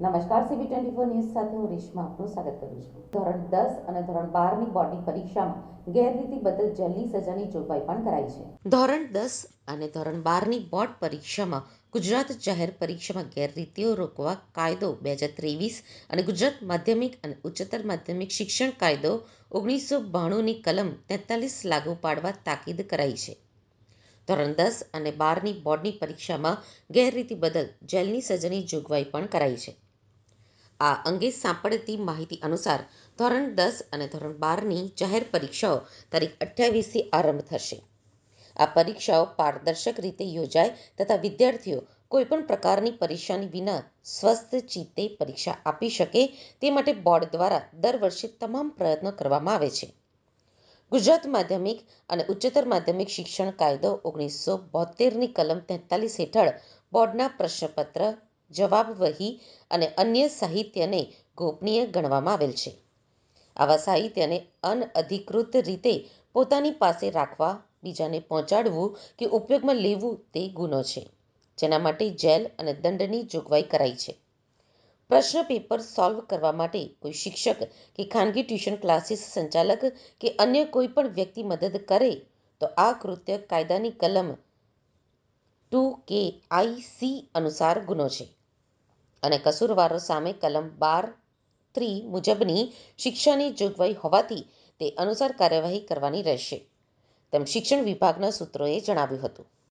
નમસ્કાર, CB24 news સાથે હું રેશમા આપનું સ્વાગત કરું છું. ધોરણ 10 અને ધોરણ 12ની બોર્ડની પરીક્ષામાં ગેરરીતિ બદલ જેલની સજાની જોગવાઈ પણ કરાઈ છે. ધોરણ 10 અને ધોરણ 12ની બોર્ડ પરીક્ષામાં ગુજરાત જાહેર પરીક્ષામાં ગેરરીતિઓ રોકવા કાયદો 2023 અને ગુજરાત માધ્યમિક અને ઉચ્ચતર માધ્યમિક શિક્ષણ કાયદો 1992ની કલમ 43 લાગુ પાડવા તાકીદ કરાઈ છે. ધોરણ 10 અને 12ની બોર્ડની પરીક્ષામાં ગેરરીતિ બદલ જેલની સજાની જોગવાઈ પણ કરાઈ છે. આ અંગે સાંપડતી માહિતી અનુસાર ધોરણ 10 અને ધોરણ 12ની જાહેર પરીક્ષાઓ તારીખ 28થી આરંભ થશે. આ પરીક્ષાઓ પારદર્શક રીતે યોજાય તથા વિદ્યાર્થીઓ કોઈપણ પ્રકારની પરેશાની વિના સ્વસ્થ ચિત્તે પરીક્ષા આપી શકે તે માટે બોર્ડ દ્વારા દર વર્ષે તમામ પ્રયત્નો કરવામાં આવે છે. ગુજરાત માધ્યમિક અને ઉચ્ચતર માધ્યમિક શિક્ષણ કાયદો 1972ની કલમ 43 હેઠળ બોર્ડના પ્રશ્નપત્ર, જવાબ વહી અને અન્ય સાહિત્યને ગોપનીય ગણવામાં આવેલ છે. આવા સાહિત્યને અનઅધિકૃત રીતે પોતાની પાસે રાખવા, બીજાને પહોંચાડવું કે ઉપયોગમાં લેવું તે ગુનો છે, જેના માટે જેલ અને દંડની જોગવાઈ કરાઈ છે. પ્રશ્ન પેપર સોલ્વ કરવા માટે કોઈ શિક્ષક કે ખાનગી ટ્યુશન ક્લાસીસ સંચાલક કે અન્ય કોઈ પણ વ્યક્તિ મદદ કરે તો આ કૃત્ય કાયદાની કલમ 2KIC અનુસાર ગુનો છે અને કસૂરવારો સામે કલમ 12(3) મુજબની શિક્ષાની જોગવાઈ હોવાથી તે અનુસાર કાર્યવાહી કરવાની રહેશે, તેમ શિક્ષણ વિભાગના સૂત્રોએ જણાવ્યું હતું.